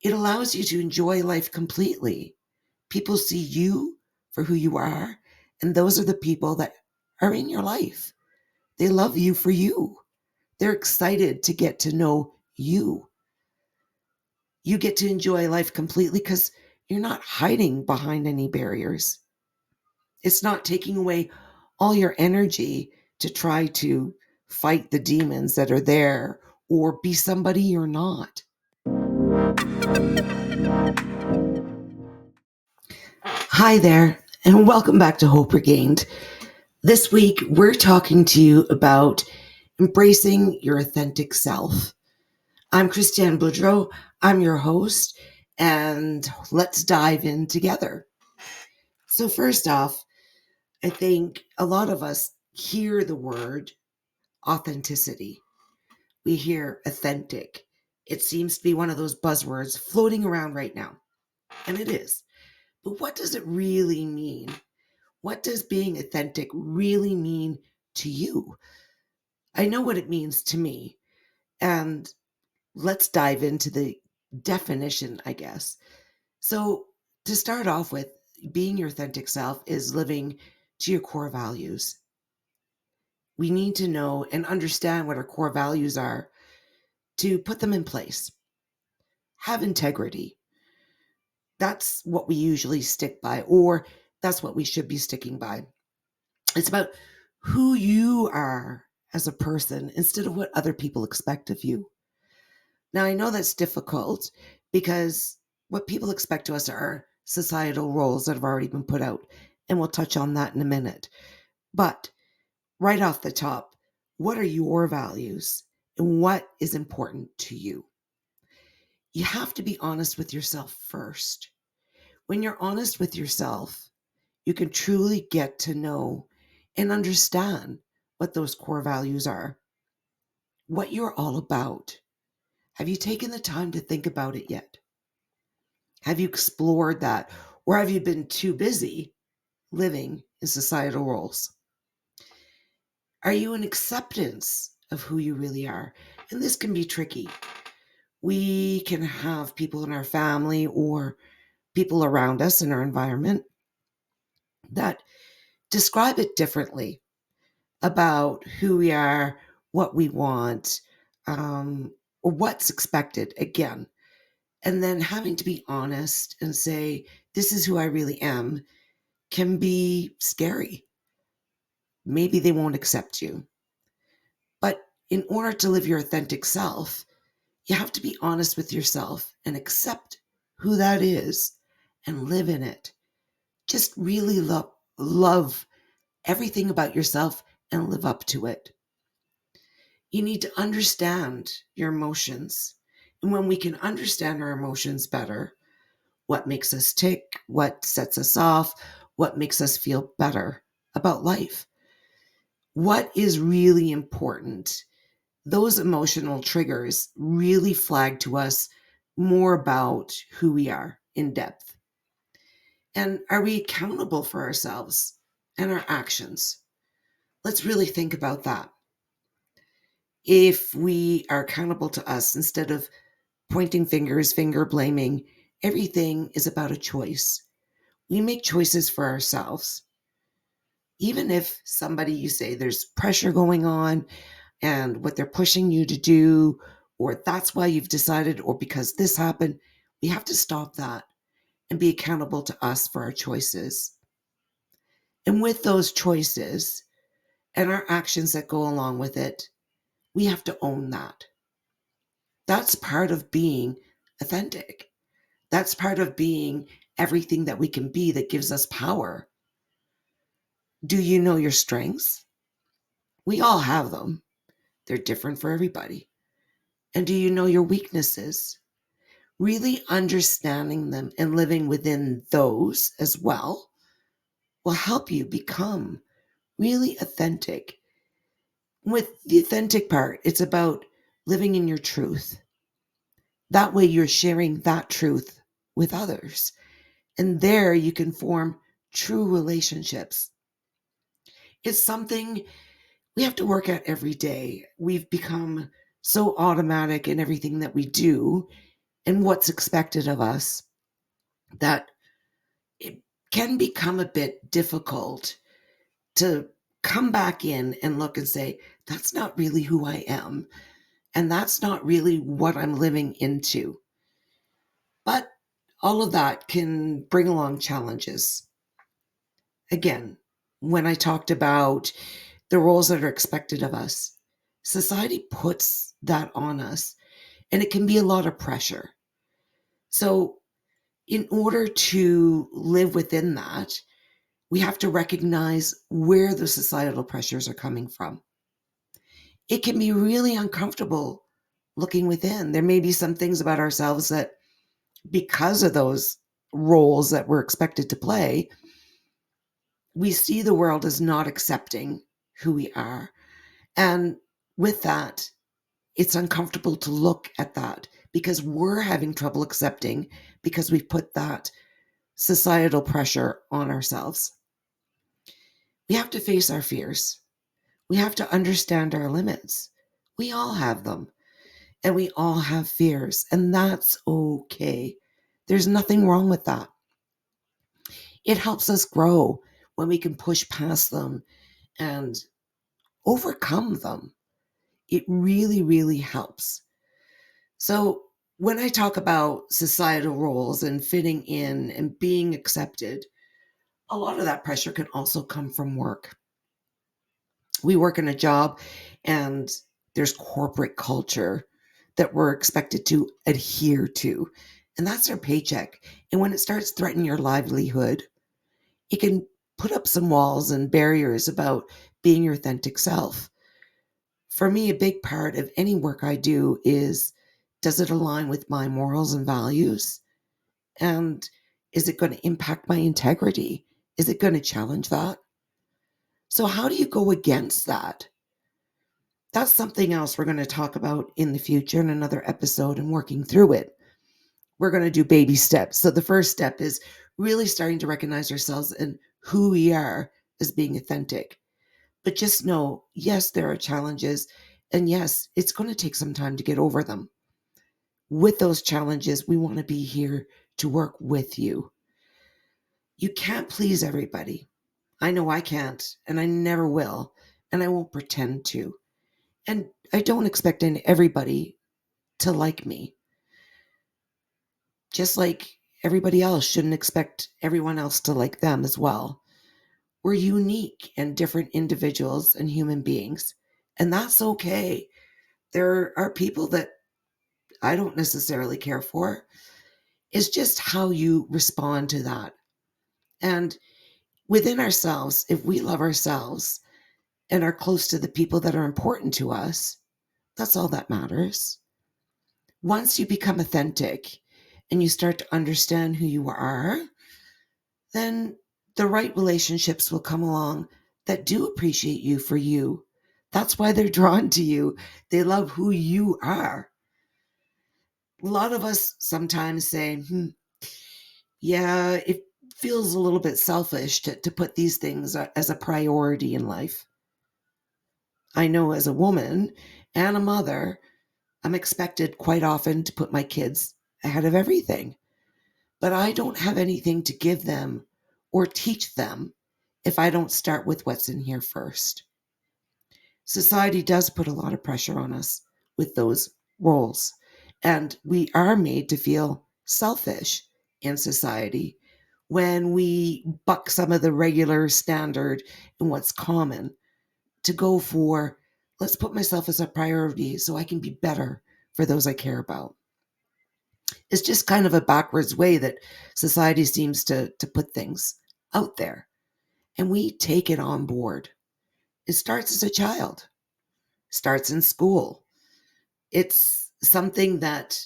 It allows you to enjoy life completely. People see you for who you are, and those are the people that are in your life. They love you for you. They're excited to get to know you. You get to enjoy life completely because you're not hiding behind any barriers. It's not taking away all your energy to try to fight the demons that are there or be somebody you're not. Hi there, and welcome back to Hope Regained. This week, we're talking to you about embracing your authentic self. I'm Christiane Boudreau. I'm your host, and let's dive in together. So, first off, I think a lot of us hear the word authenticity. We hear authentic. It seems to be one of those buzzwords floating around right now, and it is. But what does it really mean? What does being authentic really mean to you? I know what it means to me, and let's dive into the definition, I guess. So, to start off with, being your authentic self is living to your core values. We need to know and understand what our core values are to put them in place. Have integrity. That's what we usually stick by, or that's what we should be sticking by. It's about who you are as a person instead of what other people expect of you. Now, I know that's difficult because what people expect of us are societal roles that have already been put out, and we'll touch on that in a minute. But right off the top, what are your values and what is important to you? You have to be honest with yourself first. When you're honest with yourself, you can truly get to know and understand what those core values are, what you're all about. Have you taken the time to think about it yet? Have you explored that? Or have you been too busy living in societal roles? Are you in acceptance of who you really are? And this can be tricky. We can have people in our family or people around us in our environment that describe it differently about who we are, what we want, or what's expected again. And then having to be honest and say, this is who I really am, can be scary. Maybe they won't accept you. But in order to live your authentic self, you have to be honest with yourself and accept who that is and live in it. Just really love everything about yourself and live up to it. You need to understand your emotions. And when we can understand our emotions better, what makes us tick, what sets us off, what makes us feel better about life, what is really important, those emotional triggers really flag to us more about who we are in depth. And are we accountable for ourselves and our actions? Let's really think about that. If we are accountable to us instead of pointing fingers, finger blaming, everything is about a choice. We make choices for ourselves. Even if somebody, you say there's pressure going on and what they're pushing you to do, or that's why you've decided, or because this happened, we have to stop that and be accountable to us for our choices. And with those choices and our actions that go along with it, we have to own that. That's part of being authentic. That's part of being everything that we can be that gives us power. Do you know your strengths? We all have them. They're different for everybody. And do you know your weaknesses? Really understanding them and living within those as well will help you become really authentic. With the authentic part, it's about living in your truth. That way you're sharing that truth with others. And there you can form true relationships. It's something we have to work at every day. We've become so automatic in everything that we do. and what's expected of us, that it can become a bit difficult to come back in and look and say, that's not really who I am. And that's not really what I'm living into. But all of that can bring along challenges. Again, when I talked about the roles that are expected of us, society puts that on us, and it can be a lot of pressure. So, in order to live within that, we have to recognize where the societal pressures are coming from. It can be really uncomfortable looking within. There may be some things about ourselves that, because of those roles that we're expected to play, we see the world as not accepting who we are. And with that, it's uncomfortable to look at that because we're having trouble accepting because we've put that societal pressure on ourselves. We have to face our fears. We have to understand our limits. We all have them, and we all have fears, and that's okay. There's nothing wrong with that. It helps us grow when we can push past them and overcome them. It really, really helps. So, when I talk about societal roles and fitting in and being accepted, a lot of that pressure can also come from work. We work in a job and there's corporate culture that we're expected to adhere to, and that's our paycheck. And when it starts threatening your livelihood, it can put up some walls and barriers about being your authentic self. For me, a big part of any work I do is, does it align with my morals and values? And is it going to impact my integrity? Is it going to challenge that? So, how do you go against that? That's something else we're going to talk about in the future in another episode and working through it. We're going to do baby steps. So, the first step is really starting to recognize ourselves and who we are as being authentic. But just know, yes, there are challenges. And yes, it's going to take some time to get over them. With those challenges, we want to be here to work with you. You can't please everybody. I know I can't, and I never will, and I won't pretend to. And I don't expect everybody to like me. Just like everybody else shouldn't expect everyone else to like them as well. We're unique and different individuals and human beings, and that's okay. There are people that I don't necessarily care for. It's just how you respond to that. And within ourselves, if we love ourselves and are close to the people that are important to us, that's all that matters. Once you become authentic and you start to understand who you are, then the right relationships will come along that do appreciate you for you. That's why they're drawn to you. They love who you are. A lot of us sometimes say, yeah, it feels a little bit selfish to put these things as a priority in life. I know as a woman and a mother, I'm expected quite often to put my kids ahead of everything. But I don't have anything to give them or teach them if I don't start with what's in here first. Society does put a lot of pressure on us with those roles, and we are made to feel selfish in society when we buck some of the regular standard and what's common to go for, let's put myself as a priority so I can be better for those I care about. It's just kind of a backwards way that society seems to put things out there. And we take it on board. It starts as a child, starts in school. It's something that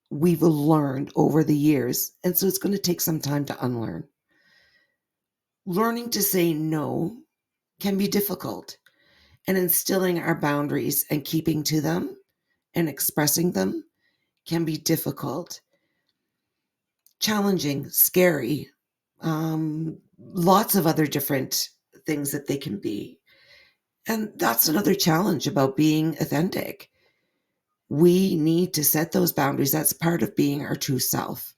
we've learned over the years. And so it's going to take some time to unlearn. Learning to say no can be difficult, and instilling our boundaries and keeping to them and expressing them can be difficult, challenging, scary, lots of other different things that they can be. And that's another challenge about being authentic. We need to set those boundaries. That's part of being our true self.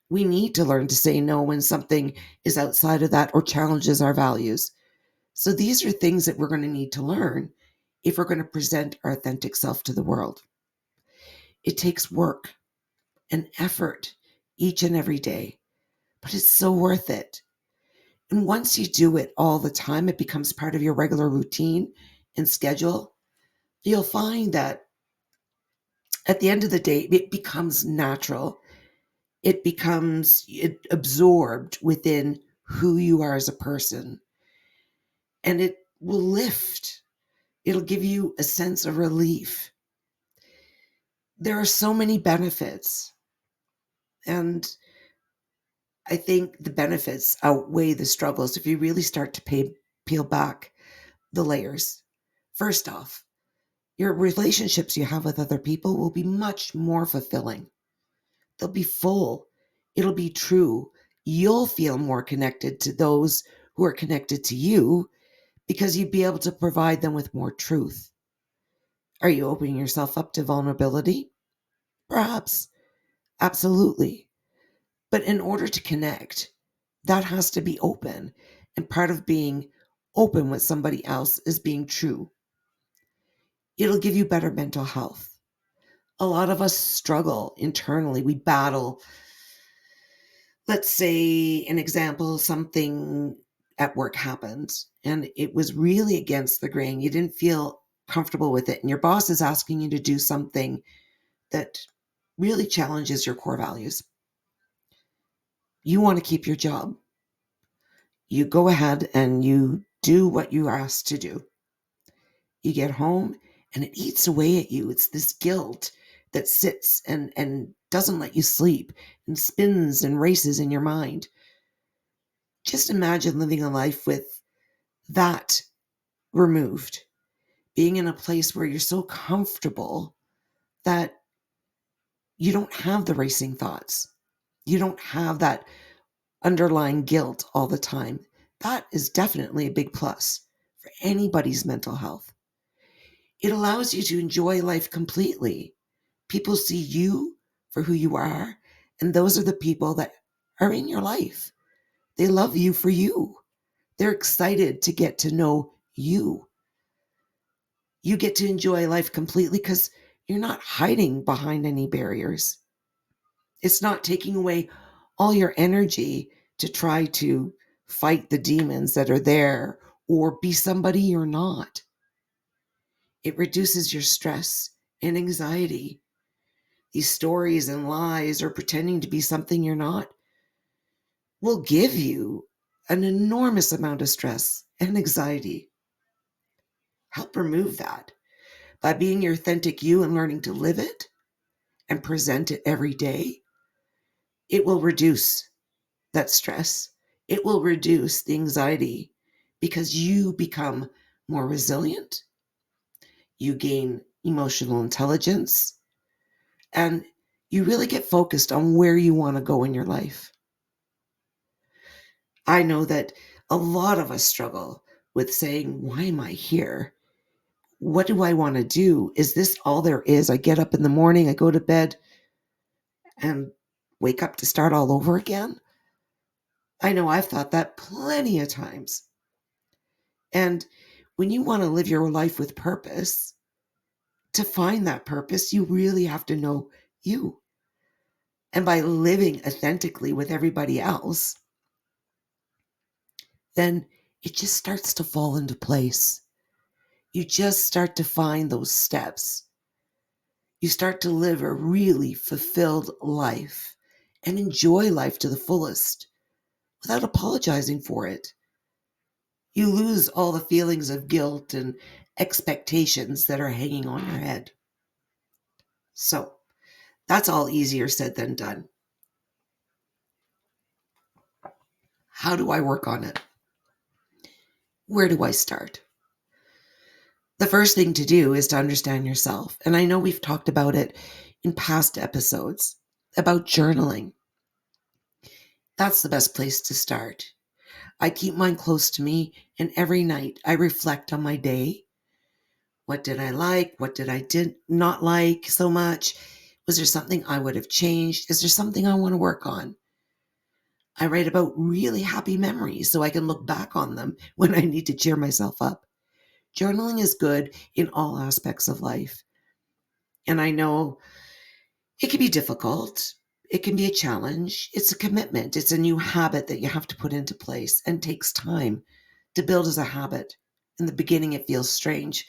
We need to learn to say no when something is outside of that or challenges our values. So these are things that we're going to need to learn if we're going to present our authentic self to the world. It takes work and effort each and every day, but it's so worth it. And once you do it all the time, it becomes part of your regular routine and schedule. You'll find that at the end of the day, it becomes natural. It becomes absorbed within who you are as a person. And it will lift. It'll give you a sense of relief. There are so many benefits. And I think the benefits outweigh the struggles if you really start to peel back the layers. First off, your relationships you have with other people will be much more fulfilling. They'll be full. It'll be true. You'll feel more connected to those who are connected to you because you'd be able to provide them with more truth. Are you opening yourself up to vulnerability? Perhaps. Absolutely. But in order to connect, that has to be open. And part of being open with somebody else is being true. It'll give you better mental health. A lot of us struggle internally. We battle. Let's say, an example, something at work happened and it was really against the grain. You didn't feel comfortable with it. And your boss is asking you to do something that really challenges your core values. You want to keep your job. You go ahead and you do what you are asked to do. You get home and it eats away at you. It's this guilt that sits and doesn't let you sleep and spins and races in your mind. Just imagine living a life with that removed, being in a place where you're so comfortable that you don't have the racing thoughts. You don't have that underlying guilt all the time. That is definitely a big plus for anybody's mental health. It allows you to enjoy life completely. People see you for who you are, and those are the people that are in your life. They love you for you. They're excited to get to know you. You get to enjoy life completely because you're not hiding behind any barriers. It's not taking away all your energy to try to fight the demons that are there or be somebody you're not. It reduces your stress and anxiety. These stories and lies or pretending to be something you're not will give you an enormous amount of stress and anxiety. Help remove that by being your authentic you and learning to live it and present it every day. It will reduce that stress. It will reduce the anxiety because you become more resilient. You gain emotional intelligence and you really get focused on where you want to go in your life. I know that a lot of us struggle with saying, why am I here? What do I want to do? Is this all there is? I get up in the morning, I go to bed and wake up to start all over again. I know I've thought that plenty of times. And when you want to live your life with purpose, to find that purpose, you really have to know you. And by living authentically with everybody else, then it just starts to fall into place. You just start to find those steps. You start to live a really fulfilled life and enjoy life to the fullest without apologizing for it. You lose all the feelings of guilt and expectations that are hanging on your head. So that's all easier said than done. How do I work on it? Where do I start? The first thing to do is to understand yourself. And I know we've talked about it in past episodes about journaling. That's the best place to start. I keep mine close to me, and every night I reflect on my day. What did I like? What did I did not like so much? Was there something I would have changed? Is there something I want to work on? I write about really happy memories so I can look back on them when I need to cheer myself up. Journaling is good in all aspects of life. And I know it can be difficult. It can be a challenge. It's a commitment. It's a new habit that you have to put into place and takes time to build as a habit. In the beginning, it feels strange.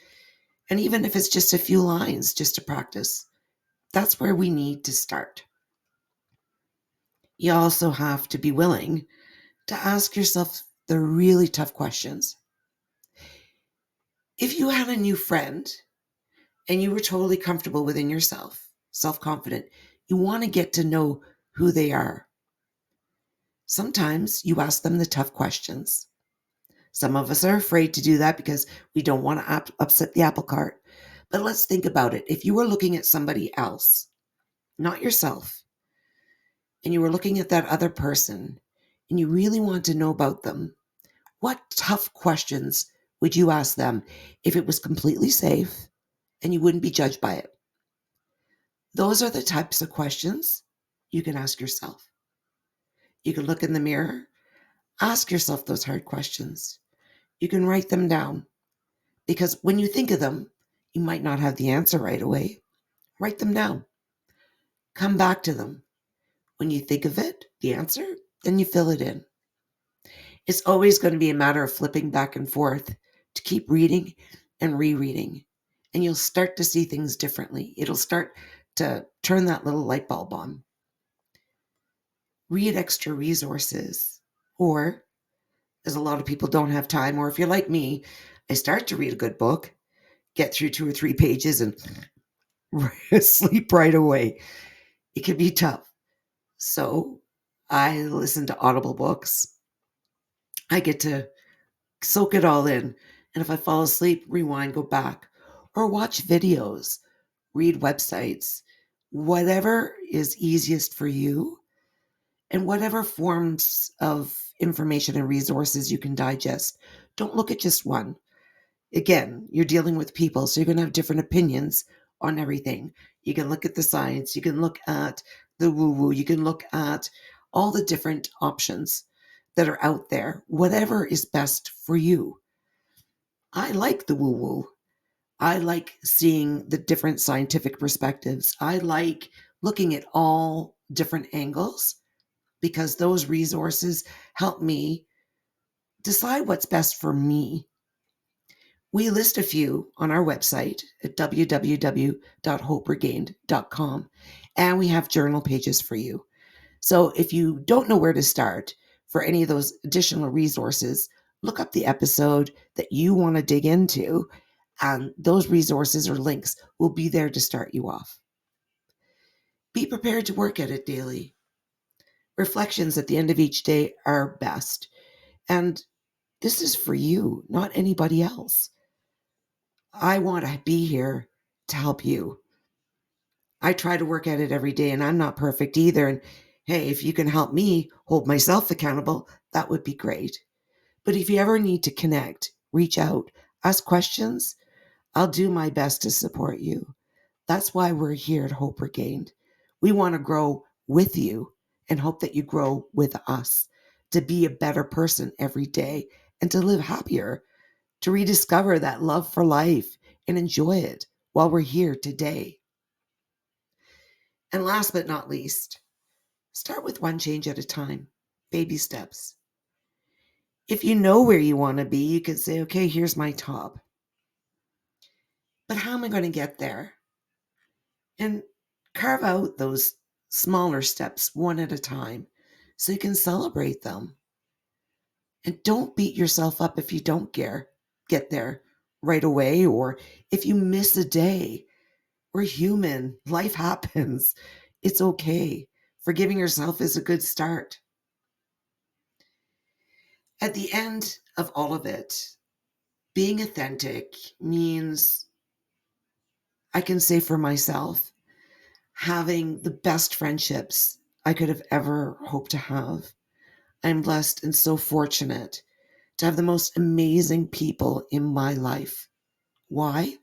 And even if it's just a few lines just to practice, that's where we need to start. You also have to be willing to ask yourself the really tough questions. If you had a new friend and you were totally comfortable within yourself, self-confident, you want to get to know who they are. Sometimes you ask them the tough questions. Some of us are afraid to do that because we don't want to upset the apple cart. But let's think about it. If you were looking at somebody else, not yourself, and you were looking at that other person and you really want to know about them, what tough questions would you ask them if it was completely safe and you wouldn't be judged by it? Those are the types of questions you can ask yourself. You can look in the mirror, ask yourself those hard questions. You can write them down because when you think of them, you might not have the answer right away. Write them down. Come back to them. When you think of it, the answer, then you fill it in. It's always going to be a matter of flipping back and forth to keep reading and rereading. And you'll start to see things differently. It'll start to turn that little light bulb on. Read extra resources. Or, as a lot of people don't have time, or if you're like me, I start to read a good book, get through 2 or 3 pages and sleep right away. It can be tough. So I listen to Audible books. I get to soak it all in. And if I fall asleep, rewind, go back, or watch videos, read websites, whatever is easiest for you, and whatever forms of information and resources you can digest. Don't look at just one. Again, you're dealing with people, so you're going to have different opinions on everything. You can look at the science, you can look at the woo-woo, you can look at all the different options that are out there, whatever is best for you. I like the woo-woo. I like seeing the different scientific perspectives. I like looking at all different angles because those resources help me decide what's best for me. We list a few on our website at www.hoperegained.com, and we have journal pages for you. So if you don't know where to start for any of those additional resources, look up the episode that you want to dig into, and those resources or links will be there to start you off. Be prepared to work at it daily. Reflections at the end of each day are best. And this is for you, not anybody else. I want to be here to help you. I try to work at it every day, and I'm not perfect either. And hey, if you can help me hold myself accountable, that would be great. But if you ever need to connect, reach out, ask questions, I'll do my best to support you. That's why we're here at Hope Regained. We want to grow with you and hope that you grow with us to be a better person every day and to live happier, to rediscover that love for life and enjoy it while we're here today. And last but not least, start with one change at a time, baby steps. If you know where you want to be, you can say, okay, here's my top. But how am I going to get there? And carve out those smaller steps one at a time so you can celebrate them. And don't beat yourself up if you don't get there right away, or if you miss a day. We're human. Life happens. It's okay. Forgiving yourself is a good start. At the end of all of it, being authentic means, I can say for myself, having the best friendships I could have ever hoped to have. I'm blessed and so fortunate to have the most amazing people in my life. Why?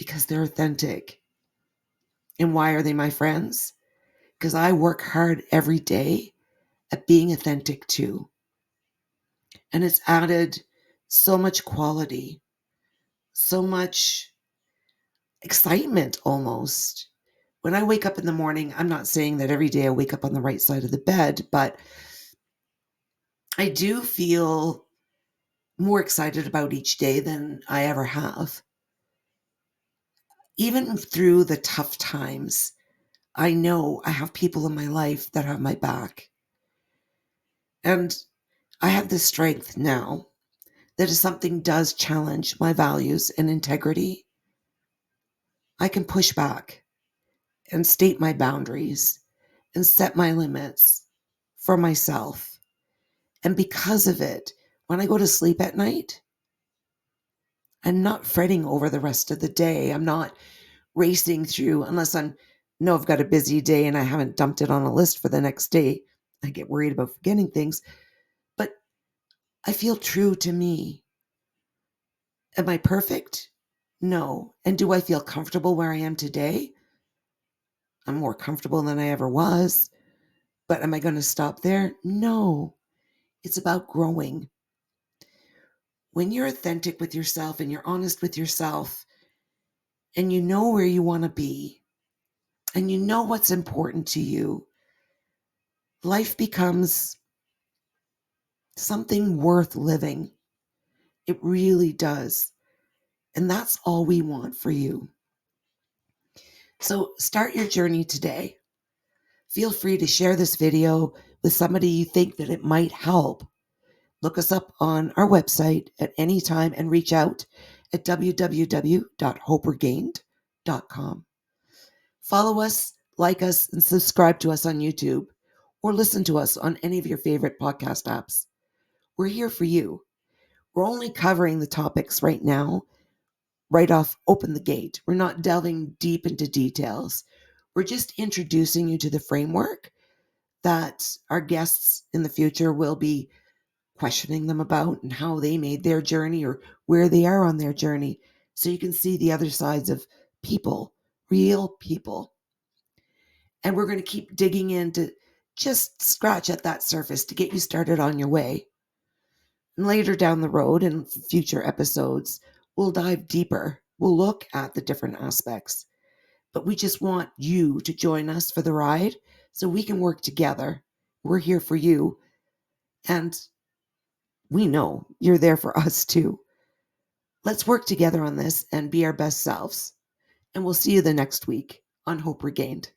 Because they're authentic. And why are they my friends? Because I work hard every day at being authentic too. And it's added so much quality, so much excitement almost. When I wake up in the morning, I'm not saying that every day I wake up on the right side of the bed, but I do feel more excited about each day than I ever have. Even through the tough times, I know I have people in my life that have my back. And I have the strength now that if something does challenge my values and integrity, I can push back and state my boundaries and set my limits for myself. And because of it, when I go to sleep at night, I'm not fretting over the rest of the day. I'm not racing through unless I've got a busy day and I haven't dumped it on a list for the next day. I get worried about forgetting things, but I feel true to me. Am I perfect? No. And do I feel comfortable where I am today? I'm more comfortable than I ever was. But am I going to stop there? No. It's about growing. When you're authentic with yourself and you're honest with yourself and you know where you want to be and you know what's important to you, life becomes something worth living. It really does. And that's all we want for you. So start your journey today. Feel free to share this video with somebody you think that it might help. Look us up on our website at any time and reach out at www.hoperegained.com. Follow us, like us, and subscribe to us on YouTube, or listen to us on any of your favorite podcast apps. We're here for you. We're only covering the topics right now, right off Open the Gate. We're not delving deep into details. We're just introducing you to the framework that our guests in the future will be questioning them about and how they made their journey or where they are on their journey. So you can see the other sides of people, real people. And we're going to keep digging in to just scratch at that surface to get you started on your way. And later down the road in future episodes, we'll dive deeper. We'll look at the different aspects. But we just want you to join us for the ride so we can work together. We're here for you. And we know you're there for us too. Let's work together on this and be our best selves. And we'll see you the next week on Hope Regained.